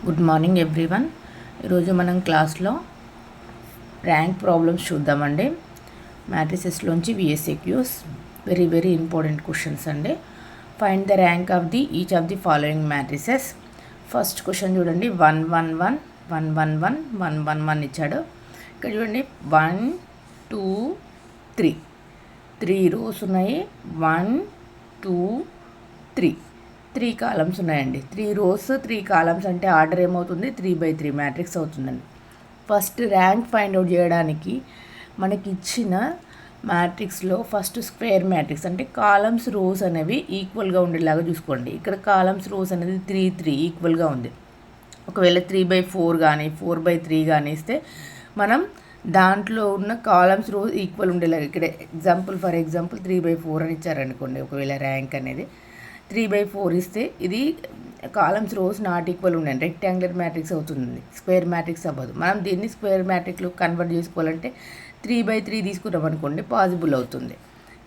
Good morning everyone. ఈరోజు మనం క్లాస్లో ర్యాంక్ ప్రాబ్లమ్స్ చూద్దామండి. మ్యాట్రిసెస్లోంచి విఎస్ఏక్యూస్ వెరీ ఇంపార్టెంట్ క్వశ్చన్స్ అండి. Find the rank of the each of the following matrices. First question చూడండి, 111 111 111 ఇచ్చాడు. ఇక్కడ చూడండి 1 2 3 3 రోస్ ఉన్నాయి. 1 2 3 3 కాలమ్స్ ఉన్నాయండి. 3 రోస్ 3 కాలమ్స్ అంటే ఆర్డర్ ఏమవుతుంది? 3/3 మ్యాట్రిక్స్ అవుతుందండి. ఫస్ట్ ర్యాంక్ ఫైండ్ అవుట్ చేయడానికి మనకి ఇచ్చిన మ్యాట్రిక్స్లో ఫస్ట్ స్క్వేర్ మ్యాట్రిక్స్ అంటే కాలమ్స్ రోస్ అనేవి ఈక్వల్గా ఉండేలాగా చూసుకోండి. ఇక్కడ కాలమ్స్ రోస్ అనేది 3 ఈక్వల్గా ఉంది. ఒకవేళ 3/4 కానీ 4/3 కానీ ఇస్తే మనం దాంట్లో ఉన్న కాలమ్స్ రోస్ ఈక్వల్ ఉండేలాగా, ఇక్కడ ఫర్ ఎగ్జాంపుల్ 3/4 అని ఇచ్చారనుకోండి. ఒకవేళ ర్యాంక్ అనేది 3/4 ఇస్తే ఇది కాలమ్స్ రోస్ నాట్ ఈక్వల్ ఉండండి, రెక్టాంగులర్ మ్యాట్రిక్స్ అవుతుంది, స్క్వేర్ మ్యాట్రిక్స్ అవ్వదు. మనం దీన్ని స్క్వేర్ మ్యాట్రిక్స్లో కన్వర్ట్ చేసుకోవాలంటే 3/3 తీసుకున్నాం అనుకోండి, పాసిబుల్ అవుతుంది.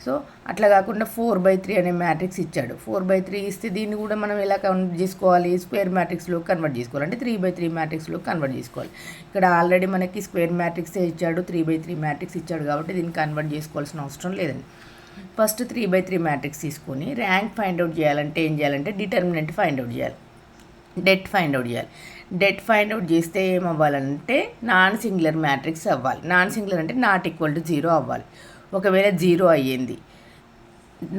సో అట్లా కాకుండా 4/3 అనే మ్యాట్రిక్స్ ఇచ్చాడు. 4/3 ఇస్తే దీన్ని కూడా మనం ఎలా కన్వర్ట్ చేసుకోవాలి? స్క్వేర్ మ్యాట్రిక్స్లో కన్వర్ట్ చేసుకోవాలి, అంటే 3/3 మ్యాట్రిక్స్లో కన్వర్ట్ చేసుకోవాలి. ఇక్కడ ఆల్రెడీ మనకి స్క్వేర్ మ్యాట్రిక్సే ఇచ్చాడు, 3/3 మ్యాట్రిక్స్ ఇచ్చాడు కాబట్టి దీన్ని కన్వర్ట్ చేసుకోవాల్సిన అవసరం లేదండి. ఫస్ట్ 3/3 మ్యాట్రిక్స్ తీసుకొని ర్యాంక్ ఫైండ్ అవుట్ చేయాలంటే ఏం చేయాలంటే డిటర్మినెంట్ ఫైండ్ అవుట్ చేయాలి, డెట్ ఫైండ్ అవుట్ చేయాలి. డెట్ ఫైండ్ అవుట్ చేస్తే ఏమవ్వాలంటే నాన్ సింగులర్ మ్యాట్రిక్స్ అవ్వాలి. నాన్ సింగులర్ అంటే నాట్ ఈక్వల్ టు 0 అవ్వాలి. ఒకవేళ 0 అయ్యింది,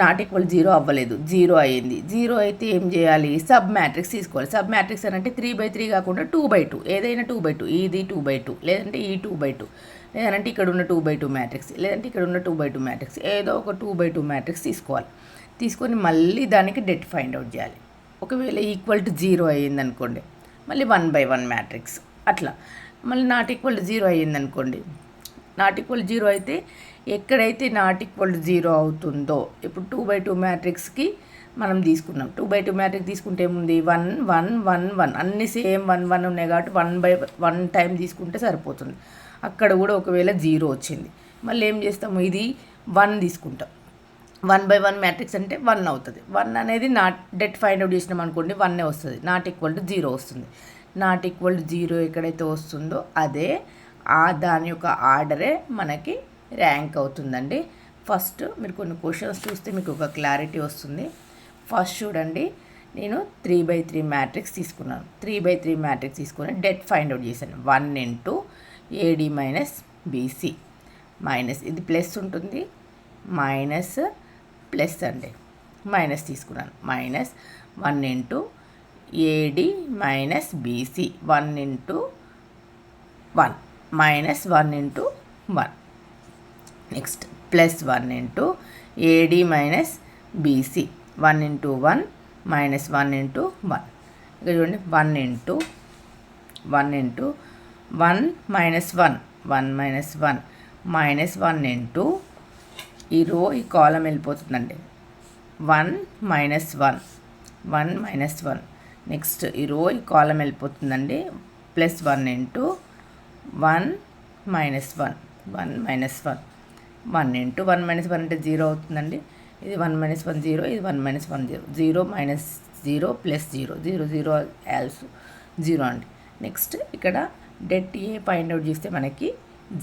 నాట్ ఈక్వల్ 0 అవ్వలేదు, 0 అయ్యింది. 0 అయితే ఏం చేయాలి? సబ్ మ్యాట్రిక్స్ తీసుకోవాలి. సబ్ మ్యాట్రిక్స్ అని అంటే 3/3 కాకుండా 2/2, ఏదైనా 2/2, ఇది 2/2 లేదంటే ఈ 2/2, లేదంటే ఇక్కడ ఉన్న 2/2 మ్యాట్రిక్స్, లేదంటే ఇక్కడ ఉన్న 2/2 మ్యాట్రిక్స్, ఏదో ఒక 2/2 మ్యాట్రిక్స్ తీసుకోవాలి. తీసుకొని మళ్ళీ దానికి డెట్ ఫైండ్ అవుట్ చేయాలి. ఒకవేళ ఈక్వల్ టు 0 అయ్యింది అనుకోండి, మళ్ళీ 1/1 మ్యాట్రిక్స్ అట్లా. మళ్ళీ నాట్ ఈక్వల్ టు 0 అయ్యింది అనుకోండి, నాట్ ఈక్వల్ 0 అయితే ఎక్కడైతే నాట్ ఈక్వల్ 0 అవుతుందో, ఇప్పుడు 2/2 మ్యాట్రిక్స్కి మనం తీసుకున్నాం. 2/2 మ్యాట్రిక్స్ తీసుకుంటే ఏముంది? 1 1 1 1 అన్నీ సేమ్ 1 1 ఉన్నాయి కాబట్టి 1/1 టైం తీసుకుంటే సరిపోతుంది. అక్కడ కూడా ఒకవేళ 0 వచ్చింది, మళ్ళీ ఏం చేస్తాము? ఇది 1 తీసుకుంటాం. 1/1 మ్యాట్రిక్స్ అంటే 1 అవుతుంది. 1 అనేది నాట్ డెట్ ఫైండ్ అవుట్ చేసినాం అనుకోండి, 1 వస్తుంది. నాట్ ఈక్వల్ టు 0 వస్తుంది. నాట్ ఈక్వల్ టు 0 ఎక్కడైతే వస్తుందో అదే దాని యొక్క ఆర్డరే మనకి ర్యాంక్ అవుతుందండి. ఫస్ట్ మీరు కొన్ని క్వశ్చన్స్ చూస్తే మీకు ఒక క్లారిటీ వస్తుంది. ఫస్ట్ చూడండి, నేను 3/3 మ్యాట్రిక్స్ తీసుకున్నాను. 3/3 మ్యాట్రిక్స్ తీసుకొని డెట్ ఫైండ్ అవుట్ చేశాను. 1 into AD minus BC minus, ఇది ప్లస్ ఉంటుంది, మైనస్ ప్లస్ అండి, మైనస్ తీసుకున్నాను. Minus 1 into AD minus BC 1 into 1 minus 1 into 1. Next plus 1 into AD minus BC 1 into 1 minus 1 into 1. ఇక్కడ చూడండి 1 into 1 minus 1 1 minus 1 minus 1 into ఈ కాలం వెళ్ళిపోతుందండి. 1 minus 1 minus 1. Next ఈ కాలం వెళ్ళిపోతుందండి. Plus 1 into 1 minus 1 minus 1 into 1 minus 1 అంటే 0 అవుతుందండి. ఇది 1 minus 1 0, ఇది 1 minus 1 0, 0 minus 0 plus 0, 0 0 also 0 అండి. Next ఇక్కడ డెట్ ఫైండ్ అవుట్ చేస్తే మనకి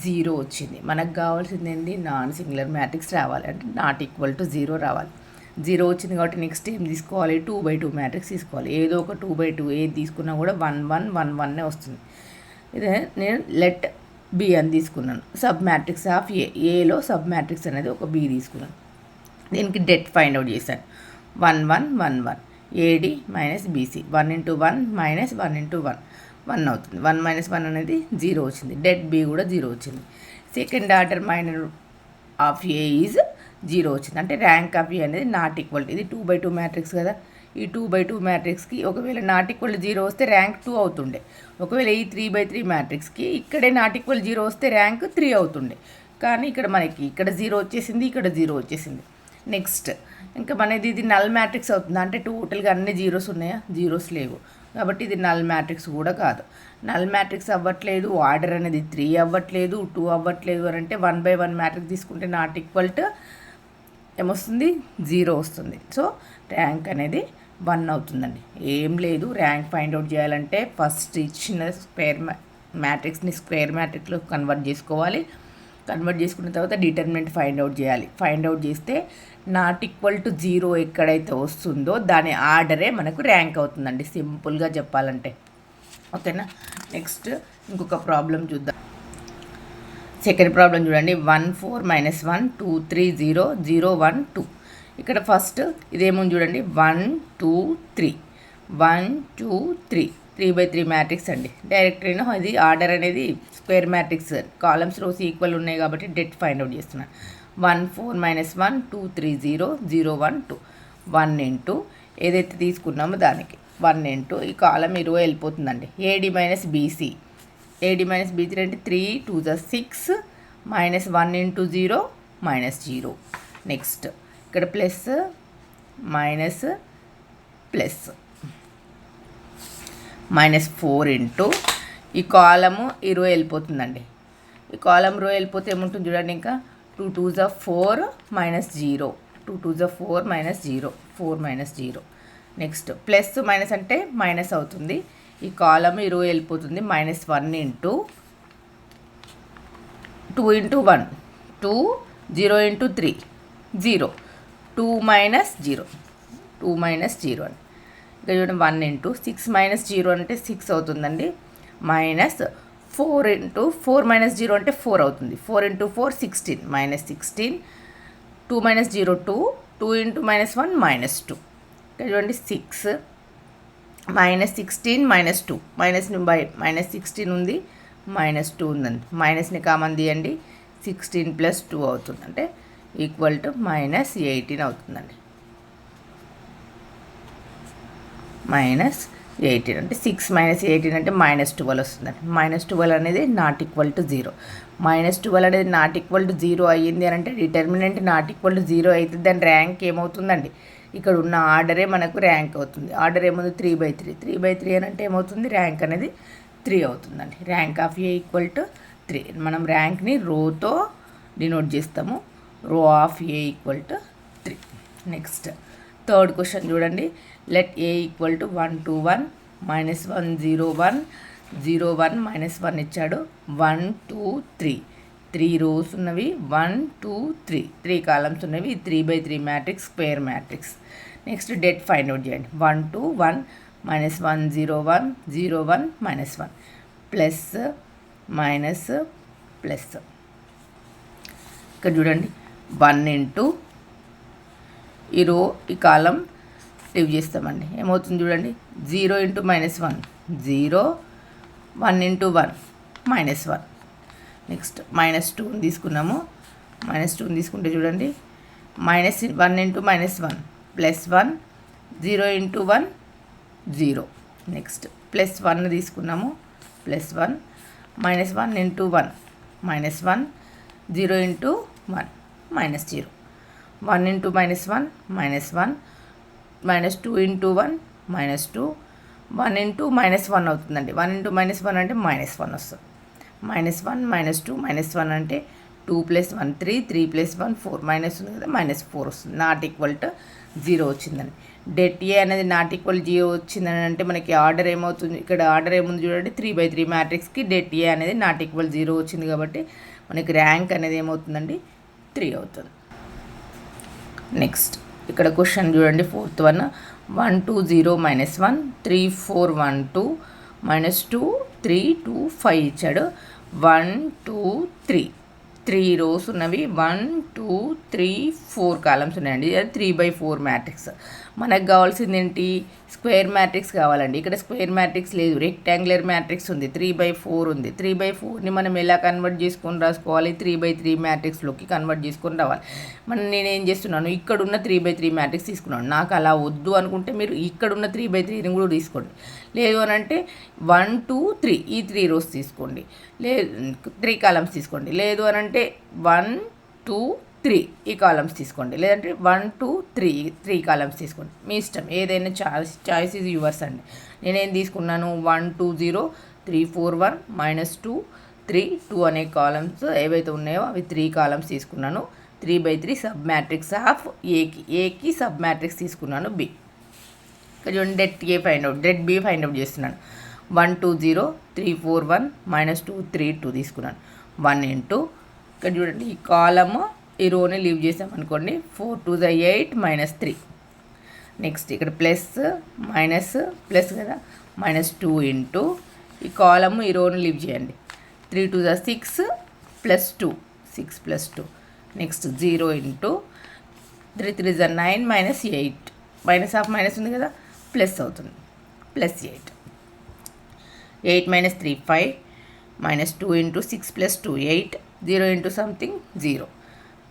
0 వచ్చింది. మనకు కావాల్సింది ఏంటి? నాన్ సింగులర్ మ్యాట్రిక్స్ రావాలి, అంటే నాట్ ఈక్వల్ టు 0 రావాలి. 0 వచ్చింది కాబట్టి నెక్స్ట్ ఏం తీసుకోవాలి? 2/2 మ్యాట్రిక్స్ తీసుకోవాలి. ఏదో ఒక 2/2 ఏది తీసుకున్నా కూడా 1 1 1 1 వస్తుంది. ఇదే నేను లెట్ B అని తీసుకున్నాను. సబ్ మ్యాట్రిక్స్ ఆఫ్ ఏలో సబ్ మ్యాట్రిక్స్ అనేది ఒక B తీసుకున్నాను. దీనికి డెట్ ఫైండ్ అవుట్ చేశాను. 1 1 1 1 AD minus BC 1 into 1 minus 1 into 1 1 అవుతుంది. 1 మైనస్ 1 అనేది 0 వచ్చింది. డెట్ B కూడా 0 వచ్చింది. Second order minor of A is 0 వచ్చింది. అంటే ర్యాంక్ ఆఫ్ A అనేది నాట్ ఈక్వల్, ఇది 2/2 మ్యాట్రిక్స్ కదా. ఈ 2/2 మ్యాట్రిక్స్కి ఒకవేళ నాట్ ఈక్వల్ 0 వస్తే ర్యాంక్ 2 అవుతుండే. ఒకవేళ ఈ 3/3 మ్యాట్రిక్స్కి ఇక్కడే నాట్ ఈక్వల్ 0 వస్తే ర్యాంక్ 3 అవుతుండే. కానీ ఇక్కడ మనకి ఇక్కడ 0 వచ్చేసింది, ఇక్కడ 0 వచ్చేసింది. నెక్స్ట్ ఇంకా మనది ఇది నల్ మ్యాట్రిక్స్ అవుతుంది. అంటే టోటల్గా అన్ని జీరోస్ ఉన్నాయా? జీరోస్ లేవు కాబట్టి ఇది నల్ మ్యాట్రిక్స్ కూడా కాదు. నల్ మ్యాట్రిక్స్ అవ్వట్లేదు, ఆర్డర్ అనేది 3 అవ్వట్లేదు, 2 అవ్వట్లేదు అని అంటే 1/1 మ్యాట్రిక్స్ తీసుకుంటే నాట్ ఈక్వల్ టు ఏమొస్తుంది? 0 వస్తుంది. సో ర్యాంక్ అనేది 1 అవుతుందండి. ఏం లేదు, ర్యాంక్ ఫైండ్ అవుట్ చేయాలంటే ఫస్ట్ ఇచ్చిన స్క్వేర్ మ్యాట్రిక్స్ని స్క్వేర్ మ్యాట్రిక్స్లో కన్వర్ట్ చేసుకోవాలి. కన్వర్ట్ చేసుకున్న తర్వాత డిటర్మినెంట్ ఫైండ్ అవుట్ చేయాలి. ఫైండ్ అవుట్ చేస్తే నాట్ ఈక్వల్ టు 0 ఎక్కడైతే వస్తుందో దాని ఆర్డరే మనకు ర్యాంక్ అవుతుందండి, సింపుల్గా చెప్పాలంటే. ఓకేనా. నెక్స్ట్ ఇంకొక ప్రాబ్లం చూద్దాం. సెకండ్ ప్రాబ్లం చూడండి. 1 4 -1 2 3 0 0 1 2. ఇక్కడ ఫస్ట్ ఇదేముంది చూడండి, 1 2 3 1 2 3 3/3 మ్యాట్రిక్స్ అండి. డైరెక్ట్గా ఇది ఆర్డర్ అనేది square matrix, columns rows equal ఉన్నాయి కాబట్టి డెట్ ఫైండ్ అవుట్ చేస్తున్నాను. 1 4 -1 2 3 0 0 1 2. 1 ఇంటూ ఏదైతే తీసుకున్నామో దానికి 1 ఇంటూ ఈ కాలం ఇరువై వెళ్ళిపోతుందండి. A D minus B C, A D minus బీ3 అంటే 3 2 6 -1 ఇంటూ 0 -0. నెక్స్ట్ ఇక్కడ ప్లస్ మైనస్ ప్లస్ -4 ఇంటూ ఈ కాలము ఇరవై వెళ్ళిపోతుందండి. ఈ కాలం రో వెళ్ళిపోతే ఏముంటుంది చూడండి, ఇంకా 2 2 4 -0 2 2 4 -0 4 -0. నెక్స్ట్ ప్లస్ మైనస్ అంటే మైనస్ అవుతుంది. ఈ కాలము ఇరవై వెళ్ళిపోతుంది. -1 ఇంటూ 2 ఇంటూ 1 2 0 ఇంటూ 3 0 2 -0 2 -0 అని. ఇక్కడ చూడండి 1 ఇంటూ 6 -0 అంటే 6 అవుతుందండి. -4 ఇంటూ 4 -0 అంటే 4 అవుతుంది. 4 ఇంటూ 4 16 -16 2 -0 2 2 ఇంటూ -1 -2. ఇక్కడ చూడండి 6 -16 -2 -16 ఉంది, -2 ఉందండి. మైనస్ని కామన్ తీయండి, 16 + 2 అవుతుంది, అంటే ఈక్వల్ టు -18 అవుతుందండి. -18 అంటే 6 -18 అంటే -12 వస్తుందండి. -12 అనేది నాట్ ఈక్వల్ టు 0. -12 అనేది నాట్ ఈక్వల్ టు 0 అయ్యింది అని అంటే డిటర్మినెంట్ నాట్ ఈక్వల్ టు 0 అయితే దాని ర్యాంక్ ఏమవుతుందండి, ఇక్కడ ఉన్న ఆర్డరే మనకు ర్యాంక్ అవుతుంది. ఆర్డర్ ఏముంది 3/3. 3/3 అని అంటే ఏమవుతుంది, ర్యాంక్ అనేది 3 అవుతుందండి. Rank of A equal to 3. మనం ర్యాంక్ని రోతో డినోట్ చేస్తాము. Rho of A equal to 3. Next third question చూడండి. లెట్ ఏ ఈక్వల్ టు 1 2 1 -1 0 1 0 1 -1 ఇచ్చాడు. 1 2 3 3 రోస్ ఉన్నవి, 1 2 3 3 కాలమ్స్ ఉన్నవి. 3/3 matrix square matrix. Next debt find out చేయండి. 1 2 1 -1 0 1 0 1 -1 ప్లస్ మైనస్ ప్లస్. ఇక్కడ చూడండి 1 ఇంటూ ఈ రో ఈ కాలం లివ్ చేస్తామండి. ఏమవుతుంది చూడండి, 0 ఇంటూ -1 0 1 ఇంటూ 1 -1. నెక్స్ట్ -2 తీసుకున్నాము. -2 తీసుకుంటే చూడండి, -1 ఇంటూ -1 +1 0 ఇంటూ 1 0. నెక్స్ట్ +1 తీసుకున్నాము, +1 -1 into 1 -1 0 into 1 -0. 1 into -1 -1 -2 into 1 -2 1 into -1 అవుతుందండి. 1 ఇంటూ -1 అంటే -1 వస్తుంది. -1 -2 -1 అంటే 2 + 1 3 3 + 1 4 మైనస్ ఉంది కదా, -4 వస్తుంది. నాట్ ఈక్వల్ టు 0 వచ్చిందని. డెట్ ఏ అనేది నాట్ ఈక్వల్ 0 వచ్చిందని అంటే మనకి ఆర్డర్ ఏమవుతుంది, ఇక్కడ ఆర్డర్ ఏముంది చూడండి, 3/3 మ్యాట్రిక్స్కి డెట్ ఏ అనేది నాట్ ఈక్వల్ 0 వచ్చింది కాబట్టి మనకి ర్యాంక్ అనేది ఏమవుతుందండి, 3 అవుతుంది. నెక్స్ట్ ఇక్కడ క్వశ్చన్ చూడండి, ఫోర్త్ వన్. 1 2 0 -1 3 4 1 2 -2 3 2 5 ఇచ్చాడు. 1 2 3 3 రోస్ ఉన్నవి, 1 2 3 4 కాలమ్స్ ఉన్నాయండి. అది 3/4 మ్యాట్రిక్స్. మనకు కావాల్సింది ఏంటి, స్క్వేర్ మ్యాట్రిక్స్ కావాలండి. ఇక్కడ స్క్వేర్ మ్యాట్రిక్స్ లేదు, రెక్టాంగులర్ మ్యాట్రిక్స్ ఉంది, 3/4 ఉంది. 3/4ని మనం ఎలా కన్వర్ట్ చేసుకొని రాసుకోవాలి, 3/3 మ్యాట్రిక్స్లోకి కన్వర్ట్ చేసుకొని రావాలి. నేనేం చేస్తున్నాను, ఇక్కడున్న 3/3 మ్యాట్రిక్స్ తీసుకున్నాను. నాకు అలా వద్దు అనుకుంటే మీరు ఇక్కడున్న 3/3ని కూడా తీసుకోండి. లేదు అని అంటే 1 2 3 ఈ 3 రోస్ తీసుకోండి, లేదు 3 కాలమ్స్ తీసుకోండి. లేదు అని అంటే 1 2 3 ఈ కాలమ్స్ తీసుకోండి, లేదంటే 1 2 3 కాలమ్స్ తీసుకోండి. మీ ఇష్టం, ఏదైనా చాయిస్ ఈజ్ యువర్స్ అండి. నేనేం తీసుకున్నాను, 1 2 0 3 4 1 -2 3 2 అనే కాలమ్స్ ఏవైతే ఉన్నాయో అవి 3 కాలమ్స్ తీసుకున్నాను. 3/3 సబ్ మ్యాట్రిక్స్ ఆఫ్ ఏకి సబ్ మ్యాట్రిక్స్ తీసుకున్నాను బి. ఇక్కడ చూడండి det A find out, det B find out చేస్తున్నాను. 1 2 0 3 4 1 -2 3 2 తీసుకున్నాను. 1 ఇంటూ ఇక్కడ చూడండి ఈ కాలము ఈ రోని లీవ్ చేసామనుకోండి. 4 2 8 -3. నెక్స్ట్ ఇక్కడ ప్లస్ మైనస్ ప్లస్ కదా, -2 ఇంటూ ఈ కాలము ఈ రోని లీవ్ చేయండి. 3 2 6 +2 6 +2. నెక్స్ట్ 0 ఇంటూ 3 3 9 -8 -1/2 మైనస్ ఉంది కదా, ప్లస్ అవుతుంది +8. 8 -3 5 -2 ఇంటూ 6 +2 8 0 ఇంటూ సంథింగ్ 0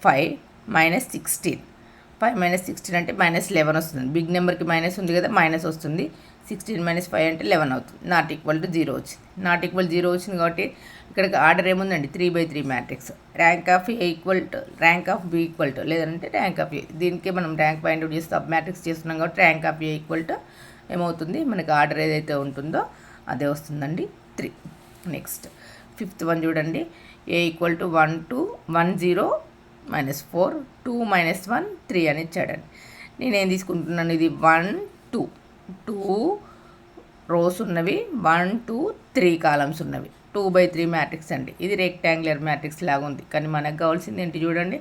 5 -16 5 -16 అంటే -11 వస్తుంది. బిగ్ నెంబర్కి మైనస్ ఉంది కదా, మైనస్ వస్తుంది. 16 - 5 అంటే 11 అవుతుంది. నాట్ ఈక్వల్ టు 0 వచ్చింది. నాట్ ఈక్వల్ 0 వచ్చింది కాబట్టి ఇక్కడికి ఆర్డర్ ఏముందండి, 3/3 matrix. Rank of A equal to rank of B equal to లేదంటే ర్యాంక్ ఆఫ్ ఏ. దీనికే మనం ర్యాంక్ పాయింట్ అవుట్ చేసి సబ్ మ్యాట్రిక్స్ చేస్తున్నాం కాబట్టి rank of A equal to ఏమవుతుంది, మనకి ఆర్డర్ ఏదైతే ఉంటుందో అదే వస్తుందండి 3. నెక్స్ట్ 5th వన్ చూడండి. ఏ ఈక్వల్ టు 1 2 1 0 -4 2 -1 3 అని ఇచ్చాడండి. నేనేం తీసుకుంటున్నాను, ఇది 1 2 రోస్ ఉన్నవి, 1 2 3 కాలమ్స్ ఉన్నవి. 2/3 మ్యాట్రిక్స్ అండి. ఇది రెక్టాంగులర్ మ్యాట్రిక్స్ లాగా ఉంది, కానీ మనకు కావాల్సింది ఏంటి చూడండి,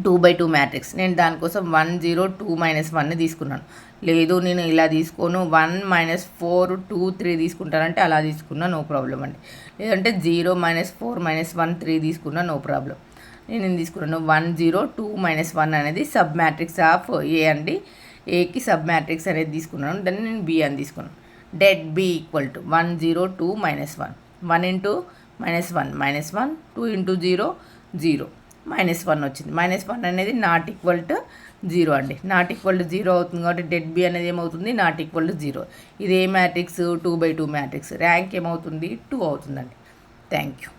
2/2 మ్యాట్రిక్స్. నేను దానికోసం 1 0 2 -1ని తీసుకున్నాను. లేదు నేను ఇలా తీసుకోను, 1 -4 2 3 తీసుకుంటానంటే అలా తీసుకున్నా నో ప్రాబ్లం అండి. లేదంటే 0 -4 -1 3 తీసుకున్నా నో ప్రాబ్లం. నేను ఏం తీసుకున్నాను, 1 0 2 -1 అనేది సబ్ మ్యాట్రిక్స్ ఆఫ్ ఏ అండి. ఏకి సబ్ మ్యాట్రిక్స్ అనేది తీసుకున్నాను, దాన్ని నేను బి అని తీసుకున్నాను. Det B equal to 1 0 2 -1 1 into -1 -1 2 into 0 0 -1 వచ్చింది. -1 అనేది నాట్ ఈక్వల్ టు 0 అండి. నాట్ ఈక్వల్ టు 0 అవుతుంది కాబట్టి డెట్ బి అనేది ఏమవుతుంది, నాట్ ఈక్వల్ టు 0. ఇది ఏ మ్యాట్రిక్స్, 2/2 మ్యాట్రిక్స్. ర్యాంక్ ఏమవుతుంది, 2 అవుతుందండి. Thank you.